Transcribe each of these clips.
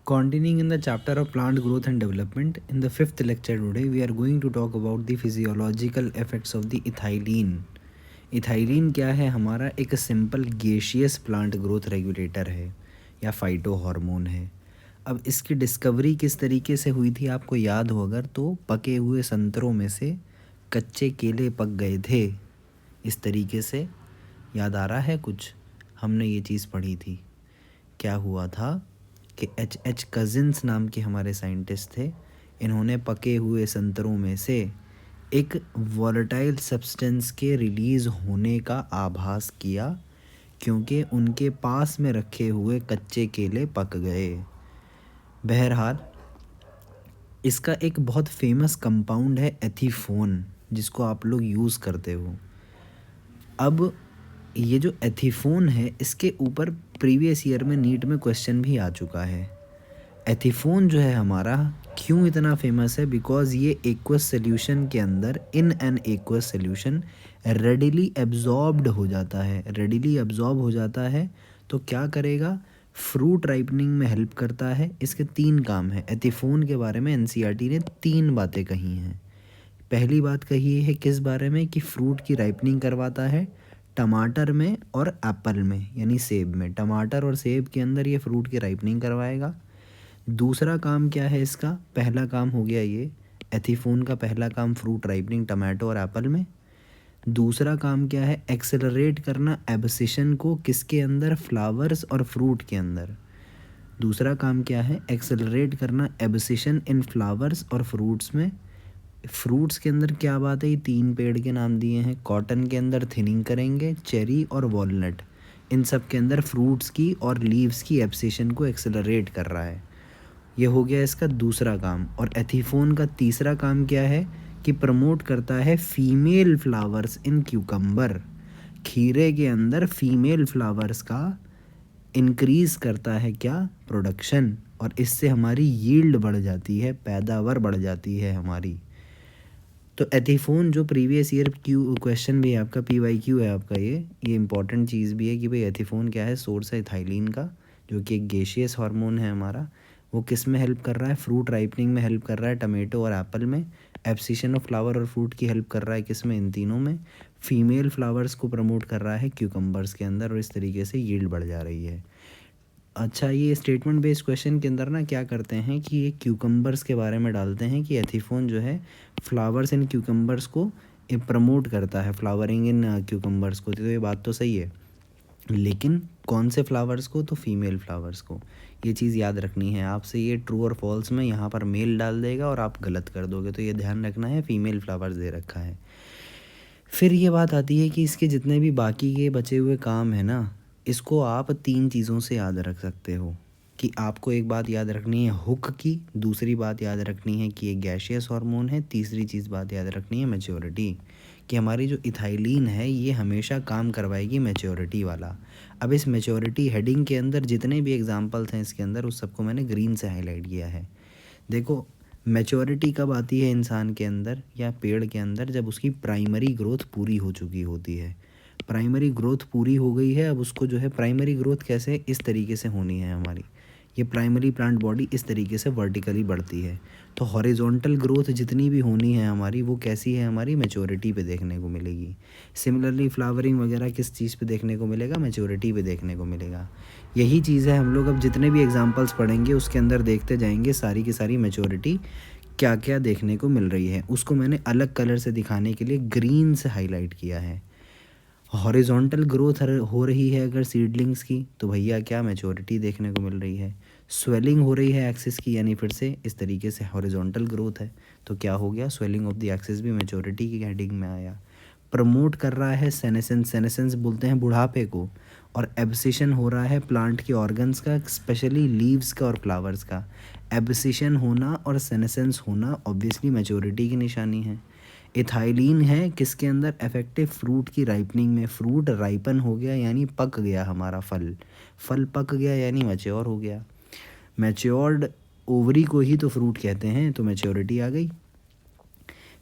Continuing in the chapter of plant growth and development, in the fifth lecture today, we are going to talk about the physiological effects of the ethylene. Ethylene क्या है? हमारा एक simple gaseous plant growth regulator है या phyto hormone है। अब इसकी discovery किस तरीके से हुई थी आपको याद हो अगर तो पके हुए संतरों में से कच्चे केले पक गए थे, इस तरीके से याद आ रहा है कुछ? हमने ये चीज़ पढ़ी थी। क्या हुआ था कि H कजिन्स नाम के हमारे साइंटिस्ट थे, इन्होंने पके हुए संतरों में से एक वॉलेटाइल सब्सटेंस के रिलीज़ होने का आभास किया क्योंकि उनके पास में रखे हुए कच्चे केले पक गए। बहरहाल इसका एक बहुत फेमस कंपाउंड है एथीफोन, जिसको आप लोग यूज़ करते हो। अब ये जो एथीफोन है इसके ऊपर प्रीवियस ईयर में नीट में क्वेश्चन भी आ चुका है। एथीफोन जो है हमारा क्यों इतना फेमस है? बिकॉज़ ये एक्वस सोल्यूशन के अंदर in an aqueous solution readily absorbed हो जाता है। रेडिली एब्जॉर्ब हो जाता है तो क्या करेगा? फ्रूट राइपनिंग में हेल्प करता है। इसके 3 काम हैं। एथीफोन के बारे में एनसीईआरटी ने 3 बातें कही हैं। पहली बात कही है किस बारे में कि फ्रूट की राइपनिंग करवाता है टमाटर में और एप्पल में, यानी सेब में। टमाटर और सेब के अंदर ये फ्रूट की राइपनिंग करवाएगा। दूसरा काम क्या है इसका? पहला काम हो गया ये एथीफोन का पहला काम फ्रूट राइपनिंग टमाटो और एप्पल में। दूसरा काम क्या है? एक्सेलरेट करना एब्सिशन को किसके अंदर? फ्लावर्स और फ्रूट के अंदर। दूसरा काम क्या है? एक्सेलरेट करना एब्सिशन इन फ्लावर्स और फ्रूट्स में। फ्रूट्स के अंदर क्या बात है? ये 3 पेड़ के नाम दिए हैं। कॉटन के अंदर थिनिंग करेंगे, चेरी और वॉलनट, इन सब के अंदर फ्रूट्स की और लीव्स की एब्सिशन को एक्सेलरेट कर रहा है। ये हो गया इसका दूसरा काम। और एथीफोन का तीसरा काम क्या है कि प्रमोट करता है फीमेल फ्लावर्स इन क्यूकम्बर। खीरे के अंदर फीमेल फ्लावर्स का इंक्रीज़ करता है क्या? प्रोडक्शन, और इससे हमारी यील्ड बढ़ जाती है, पैदावार बढ़ जाती है हमारी। तो एथीफोन जो प्रीवियस ईयर क्वेश्चन भी है आपका, PYQ है आपका, ये इंपॉर्टेंट चीज़ भी है कि भाई एथीफोन क्या है? सोर्स है इथाइलिन का, जो कि एक गेशियस हार्मोन है हमारा। वो किस में हेल्प कर रहा है? फ्रूट राइपनिंग में हेल्प कर रहा है टमेटो और एप्पल में। एब्सिशन ऑफ फ्लावर और फ्रूट की हेल्प कर रहा है किस में? इन तीनों में। फीमेल फ्लावर्स को प्रमोट कर रहा है क्यूकम्बर्स के अंदर, और इस तरीके से यील्ड बढ़ जा रही है। अच्छा, ये स्टेटमेंट बेस्ड क्वेश्चन के अंदर ना क्या करते हैं कि ये क्यूकम्बर्स के बारे में डालते हैं कि एथीफोन जो है फ्लावर्स इन क्यूकम्बर्स को प्रमोट करता है, फ्लावरिंग इन क्यूकम्बर्स को। तो ये बात तो सही है, लेकिन कौन से फ्लावर्स को? तो फीमेल फ्लावर्स को। ये चीज़ याद रखनी है आपसे। ये ट्रू और फॉल्स में यहाँ पर मेल डाल देगा और आप गलत कर दोगे, तो ये ध्यान रखना है, फीमेल फ्लावर्स दे रखा है। फिर ये बात आती है कि इसके जितने भी बाकी के बचे हुए काम हैं ना, इसको आप 3 चीज़ों से याद रख सकते हो। कि आपको एक बात याद रखनी है हुक की, दूसरी बात याद रखनी है कि ये गैशियस हार्मोन है, तीसरी चीज़ बात याद रखनी है मैच्योरिटी, कि हमारी जो इथाइलिन है ये हमेशा काम करवाएगी मैच्योरिटी वाला। अब इस मैच्योरिटी हेडिंग के अंदर जितने भी एग्जांपल्स हैं इसके अंदर, उस सबको मैंने ग्रीन से हाईलाइट किया है। देखो, मैच्योरिटी कब आती है इंसान के अंदर या पेड़ के अंदर? जब उसकी प्राइमरी ग्रोथ पूरी हो चुकी होती है। प्राइमरी ग्रोथ पूरी हो गई है, अब उसको जो है प्राइमरी ग्रोथ कैसे? इस तरीके से होनी है हमारी। ये प्राइमरी प्लांट बॉडी इस तरीके से वर्टिकली बढ़ती है। तो हॉरिजॉन्टल ग्रोथ जितनी भी होनी है हमारी, वो कैसी है? हमारी मैच्योरिटी पे देखने को मिलेगी। सिमिलरली फ्लावरिंग वगैरह किस चीज़ पे देखने को मिलेगा? मैच्योरिटी पे देखने को मिलेगा। यही चीज़ है, हम लोग अब जितने भी एग्जांपल्स पढ़ेंगे उसके अंदर देखते जाएंगे सारी की सारी मैच्योरिटी क्या क्या देखने को मिल रही है। उसको मैंने अलग कलर से दिखाने के लिए ग्रीन से हाईलाइट किया है। हॉरिजॉन्टल ग्रोथ हो रही है अगर सीडलिंग्स की, तो भैया क्या? मैच्योरिटी देखने को मिल रही है। स्वेलिंग हो रही है एक्सिस की, यानी फिर से इस तरीके से हॉरिजॉन्टल ग्रोथ है, तो क्या हो गया? स्वेलिंग ऑफ द एक्सिस भी मैच्योरिटी की हेडिंग में आया। प्रमोट कर रहा है सेनेसेंस, सेनेसेंस बोलते हैं बुढ़ापे को। और एब्सिशन हो रहा है प्लांट के ऑर्गन्स का, स्पेशली लीव्स का और फ्लावर्स का। एब्सिशन होना और सेनेसेंस होना ऑब्वियसली मैच्योरिटी की निशानी है। इथाइलिन है किसके अंदर? इफेक्टिव फ्रूट की राइपनिंग में। फ्रूट राइपन हो गया यानी पक गया हमारा फल, फल पक गया यानी मैच्योर हो गया। मैच्योर्ड ओवरी को ही तो फ्रूट कहते हैं, तो मैच्योरिटी आ गई।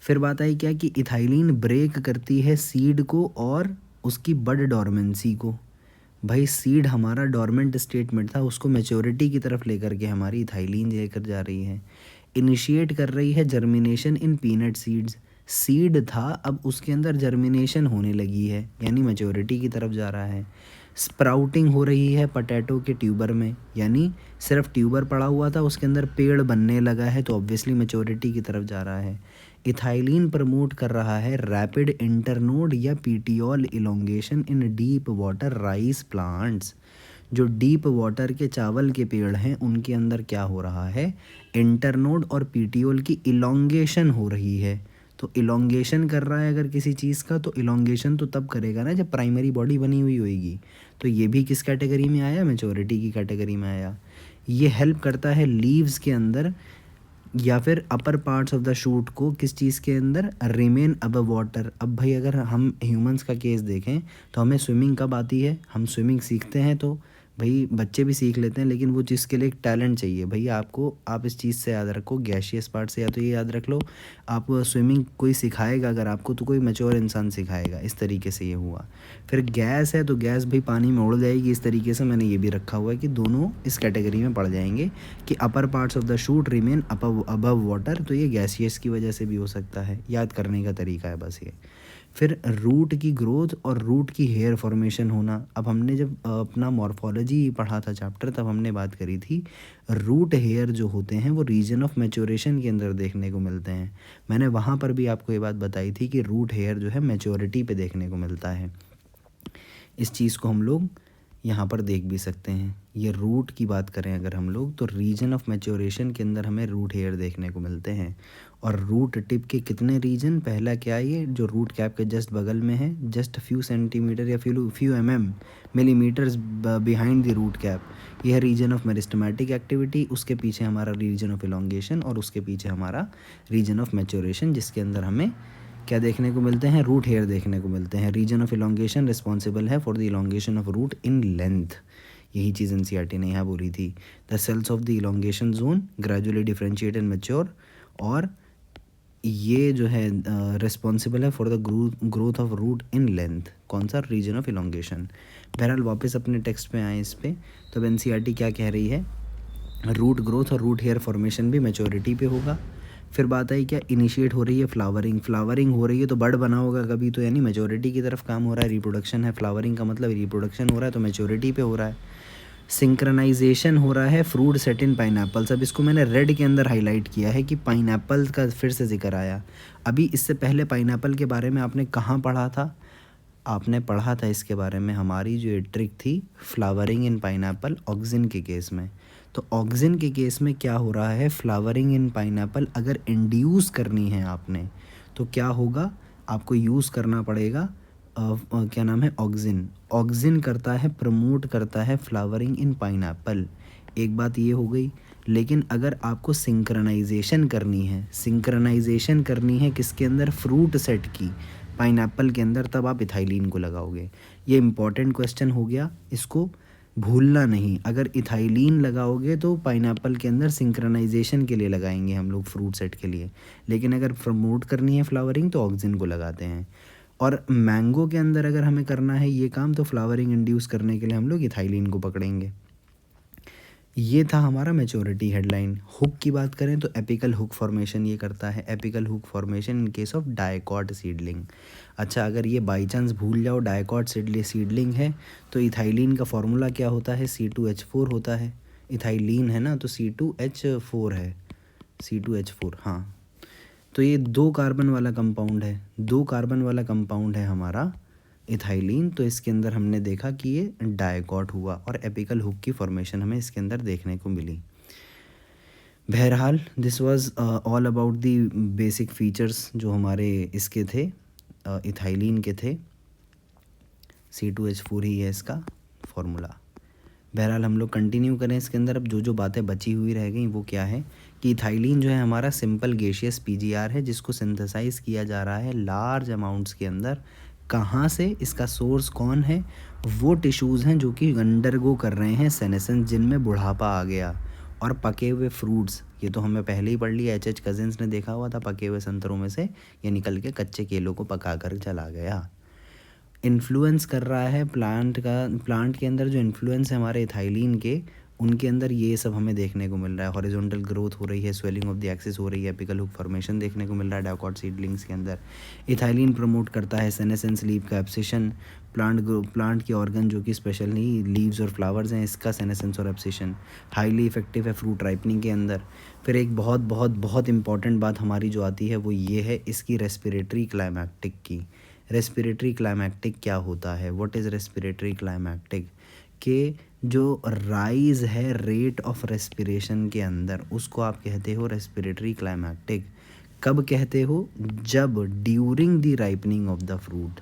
फिर बात आई क्या कि इथाइलिन ब्रेक करती है सीड को और उसकी बड डोरमेंसी को। भाई सीड हमारा डोरमेंट स्टेट में था, उसको मैच्योरिटी की तरफ लेकर के हमारी इथाइलीन लेकर जा रही है। इनिशिएट कर रही है जर्मिनेशन इन पीनट सीड्स, सीड था अब उसके अंदर जर्मिनेशन होने लगी है, यानी मैच्योरिटी की तरफ जा रहा है। स्प्राउटिंग हो रही है पटैटो के ट्यूबर में, यानी सिर्फ ट्यूबर पड़ा हुआ था उसके अंदर पेड़ बनने लगा है, तो ऑब्वियसली मैच्योरिटी की तरफ जा रहा है। इथाइलिन प्रमोट कर रहा है रैपिड इंटरनोड या पीटियोल इलोंगेशन इन डीप वाटर राइस प्लांट्स। जो डीप वाटर के चावल के पेड़ हैं उनके अंदर क्या हो रहा है, इंटरनोड और पीटियोल की इलोंगेशन हो रही है। तो इलोंगेशन कर रहा है अगर किसी चीज़ का, तो इलोंगेशन तो तब करेगा ना जब प्राइमरी बॉडी बनी हुई होएगी। तो ये भी किस कैटेगरी में आया, मैच्योरिटी की कैटेगरी में आया। ये हेल्प करता है लीव्स के अंदर या फिर अपर पार्ट्स ऑफ द शूट को किस चीज़ के अंदर, रिमेन अबव वाटर। अब भाई अगर हम ह्यूमंस का केस देखें तो हमें स्विमिंग कब आती है, हम स्विमिंग सीखते हैं तो भाई बच्चे भी सीख लेते हैं, लेकिन वो चीज़ के लिए एक टैलेंट चाहिए भाई आपको। आप इस चीज़ से याद रखो, गैशियस पार्ट से या तो ये याद रख लो, आप स्विमिंग कोई सिखाएगा अगर आपको तो कोई मैच्योर इंसान सिखाएगा। इस तरीके से ये हुआ। फिर गैस है तो गैस भाई पानी में उड़ जाएगी, इस तरीके से मैंने ये भी रखा हुआ है कि दोनों इस कैटेगरी में पड़ जाएंगे कि upper parts of the shoot remain above water, तो ये गैसियस की वजह से भी हो सकता है। याद करने का तरीका है बस ये। फिर रूट की ग्रोथ और रूट की हेयर फॉर्मेशन होना। अब हमने जब अपना मॉर्फोलॉजी पढ़ा था चैप्टर, तब हमने बात करी थी रूट हेयर जो होते हैं वो रीजन ऑफ मैच्योरेशन के अंदर देखने को मिलते हैं। मैंने वहाँ पर भी आपको ये बात बताई थी कि रूट हेयर जो है मैच्योरिटी पे देखने को मिलता है। इस चीज़ को हम लोग यहाँ पर देख भी सकते हैं। ये रूट की बात करें अगर हम लोग, तो रीजन ऑफ मैच्योरेशन के अंदर हमें रूट हेयर देखने को मिलते हैं। और रूट टिप के कितने रीजन, पहला क्या है, ये जो रूट कैप के जस्ट बगल में है, जस्ट फ्यू सेंटीमीटर या few millimetres behind the root cap, यह है रीजन ऑफ मेरिस्टेमेटिक एक्टिविटी। उसके पीछे हमारा रीजन ऑफ इलोंगेशन और उसके पीछे हमारा रीजन ऑफ मैच्योरेशन, जिसके अंदर हमें क्या देखने को मिलते हैं, रूट हेयर देखने को मिलते हैं। रीजन ऑफ इलोंगेशन रिस्पॉन्सिबल है for the elongation of root in length. यही चीज़ एनसीईआरटी ने यहाँ बोली थी। The cells of the elongation zone gradually differentiate and mature, और ये जो है रिस्पॉन्सिबल है for the growth of root in length. कौन सा, रीजन ऑफ इलोंगेशन। बहरहाल वापस अपने टेक्स्ट पे आए इस पे, तो एनसीईआरटी क्या कह रही है, रूट ग्रोथ और रूट हेयर फॉर्मेशन भी मैच्योरिटी पे होगा। फिर बात आई क्या, इनिशिएट हो रही है फ्लावरिंग, फ्लावरिंग हो रही है तो बड बना होगा कभी, तो यानी मैच्योरिटी की तरफ काम हो रहा है। रिप्रोडक्शन है, फ्लावरिंग का मतलब रिप्रोडक्शन हो रहा है, तो मैच्योरिटी पे हो रहा है। सिंक्रनाइजेशन हो रहा है फ्रूट सेट इन पाइनएप्पल्स। अब इसको मैंने रेड के अंदर हाईलाइट किया है कि पाइनएप्पल का फिर से जिक्र आया। अभी इससे पहले पाइनएप्पल के बारे में आपने कहाँ पढ़ा था, आपने पढ़ा था इसके बारे में, हमारी जो ट्रिक थी फ्लावरिंग इन पाइनएप्पल ऑक्सिन के केस में। तो ऑक्सिन के केस में क्या हो रहा है, फ्लावरिंग इन पाइनएप्पल अगर इंड्यूस करनी है आपने तो क्या होगा, आपको यूज़ करना पड़ेगा क्या नाम है, ऑक्सिन। ऑक्सिन करता है, प्रमोट करता है फ्लावरिंग इन पाइनएप्पल। एक बात ये हो गई। लेकिन अगर आपको सिंक्रनाइजेशन करनी है, सिंक्रनाइजेशन करनी है किसके अंदर, फ्रूट सेट की, पाइनएप्पल के अंदर, तब आप इथाइलिन को लगाओगे। ये इंपॉर्टेंट क्वेश्चन हो गया, इसको भूलना नहीं। अगर इथाइलिन लगाओगे तो पाइनएप्पल के अंदर सिंक्रनाइजेशन के लिए लगाएंगे हम लोग, फ्रूट सेट के लिए। लेकिन अगर प्रमोट करनी है फ्लावरिंग तो ऑक्सिन को लगाते हैं। और मैंगो के अंदर अगर हमें करना है ये काम तो फ्लावरिंग इंड्यूस करने के लिए हम लोग इथाइलिन को पकड़ेंगे। ये था हमारा मैच्योरिटी हेडलाइन। हुक की बात करें तो एपिकल हुक फॉर्मेशन ये करता है, apical hook formation in case of dicot seedling. अच्छा, अगर ये बाई चांस भूल जाओ डायकॉट सीडलिंग है तो इथाइलिन का फॉर्मूला क्या होता है, C2H4 होता है। इथाइलिन है ना, तो C2H4 है, C2H4, हाँ। तो ये 2 कार्बन वाला कंपाउंड है, 2 कार्बन वाला कंपाउंड है हमारा इथाइलिन। तो इसके अंदर हमने देखा कि ये डायकॉट हुआ और एपिकल हुक की फॉर्मेशन हमें इसके अंदर देखने को मिली। बहरहाल this was all about the basic features जो हमारे इसके थे, इथाइलिन के थे। C2H4 ही है इसका फॉर्मूला। बहरहाल हम लोग कंटिन्यू करें इसके अंदर। अब जो जो बातें बची हुई रह गई वो क्या है कि इथाइलिन जो है हमारा सिंपल गैसियस PGR है, जिसको सिंथेसाइज किया जा रहा है लार्ज अमाउंट्स के अंदर। कहाँ से, इसका सोर्स कौन है, वो टिश्यूज़ हैं जो कि अंडरगो कर रहे हैं सेनेसेंस, जिनमें बुढ़ापा आ गया। और पके हुए फ्रूट्स, ये तो हमें पहले ही पढ़ लिया, H.H. कजिन्स ने देखा हुआ था, पके हुए संतरों में से ये निकल के कच्चे केलों को पका कर चला गया। इन्फ्लुएंस कर रहा है प्लांट के अंदर जो इन्फ्लुएंस है हमारे इथाइलिन के, उनके अंदर ये सब हमें देखने को मिल रहा है। हॉरिजॉन्टल ग्रोथ हो रही है, स्वेलिंग ऑफ द एक्सिस हो रही है, एपिकल हुक फॉर्मेशन देखने को मिल रहा है डाइकॉट सीडलिंग्स के अंदर। इथाइलिन प्रमोट करता है सेनेसेंस लीफ का एब्सेशन, प्लांट के ऑर्गन जो कि स्पेशली लीव्स और फ्लावर्स हैं, इसका सेनेसेंस और एब्सेशन हाईली इफेक्टिव है फ्रूट राइपनिंग के अंदर। फिर एक बहुत बहुत बहुत इंपॉर्टेंट बात हमारी जो आती है वो ये है इसकी रेस्पिरेटरी क्लाइमैक्टिक की। रेस्पिरेटरी क्लाइमैक्टिक क्या होता है, व्हाट इज़ रेस्पिरेटरी क्लाइमैक्टिक? के जो राइज है रेट ऑफ रेस्पिरेशन के अंदर, उसको आप कहते हो रेस्पिरेटरी क्लाइमैक्टिक। कब कहते हो? जब during the ripening of the fruit,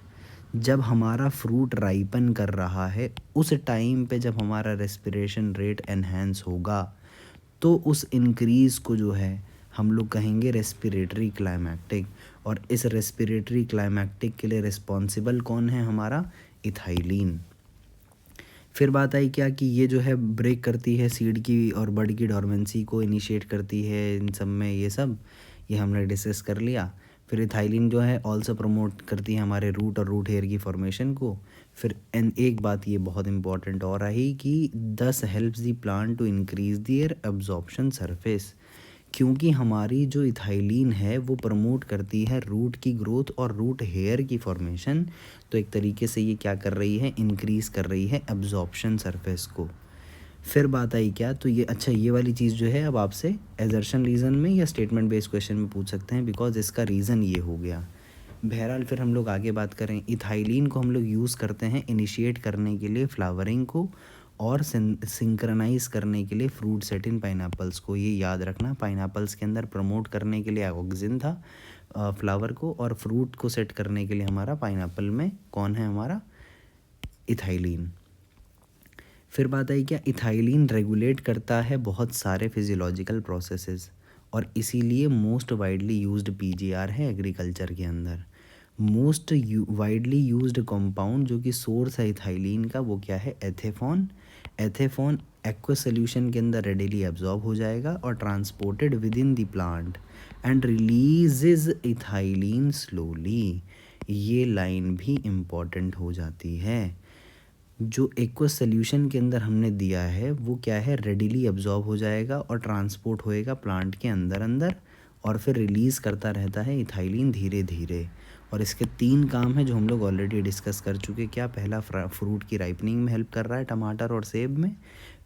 जब हमारा फ्रूट राइपन कर रहा है उस टाइम पे जब हमारा रेस्पिरेशन रेट एनहेंस होगा, तो उस इंक्रीज़ को जो है हम लोग कहेंगे रेस्पिरेटरी क्लाइमैक्टिक। और इस रेस्पिरेटरी क्लाइमैक्टिक के लिए रिस्पॉन्सिबल कौन है? हमारा इथाइलिन। फिर बात आई क्या कि ये जो है ब्रेक करती है सीड की और बड की डोरमेंसी को, इनिशिएट करती है इन सब में, ये हमने डिस्कस कर लिया। फिर इथाइलिन जो है ऑल्सो प्रमोट करती है हमारे रूट और रूट हेयर की फॉर्मेशन को। फिर एक बात ये बहुत इंपॉर्टेंट और आई कि thus helps the plant to increase their absorption surface, क्योंकि हमारी जो इथाइलिन है वो प्रमोट करती है रूट की ग्रोथ और रूट हेयर की फॉर्मेशन। तो एक तरीके से ये क्या कर रही है? इंक्रीज़ कर रही है एब्जॉर्प्शन सरफेस को। फिर बात आई क्या, तो ये अच्छा ये वाली चीज़ जो है अब आपसे एजर्शन रीज़न में या स्टेटमेंट बेस्ड क्वेश्चन में पूछ सकते हैं, बिकॉज इसका रीज़न ये हो गया। बहरहाल फिर हम लोग आगे बात करें, इथाइलिन को हम लोग यूज़ करते हैं इनिशिएट करने के लिए फ्लावरिंग को और सिंक्रनाइज करने के लिए फ्रूट सेट इन पाइनएप्पल्स को। ये याद रखना, पाइनएप्पल्स के अंदर प्रमोट करने के लिए ऑक्सिन था फ्लावर को, और फ्रूट को सेट करने के लिए हमारा पाइनएप्पल में कौन है? हमारा इथाइलिन। फिर बात आई क्या, इथाइलिन रेगुलेट करता है बहुत सारे फिजियोलॉजिकल प्रोसेसेस, और इसीलिए मोस्ट वाइडली यूज्ड पीजीआर है एग्रीकल्चर के अंदर। मोस्ट वाइडली यूज्ड कंपाउंड जो कि सोर्स है इथाइलिन का, वो क्या है? एथेफॉन। एथेफॉन एक्वस सोल्यूशन के अंदर रेडिली एब्जॉर्ब हो जाएगा और transported with in the plant and releases ethylene slowly. ये लाइन भी इम्पॉर्टेंट हो जाती है। जो एक्वस सोल्यूशन के अंदर हमने दिया है वो क्या है? रेडिली एब्जॉर्ब हो जाएगा और ट्रांसपोर्ट होएगा प्लांट के अंदर अंदर, और फिर रिलीज़ करता रहता है इथाइलिन धीरे धीरे। और इसके 3 काम हैं जो हम लोग ऑलरेडी डिस्कस कर चुके। क्या? पहला, फ्रूट की राइपनिंग में हेल्प कर रहा है टमाटर और सेब में।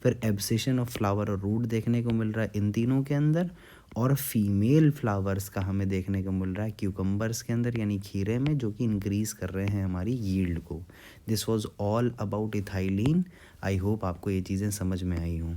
फिर एब्सेशन ऑफ फ्लावर और रूट देखने को मिल रहा है इन तीनों के अंदर। और फीमेल फ्लावर्स का हमें देखने को मिल रहा है क्यूकम्बर्स के अंदर यानी खीरे में, जो कि इंक्रीज़ कर रहे हैं हमारी यील्ड को। This was all about ethylene. I hope आपको ये चीज़ें समझ में आई हों।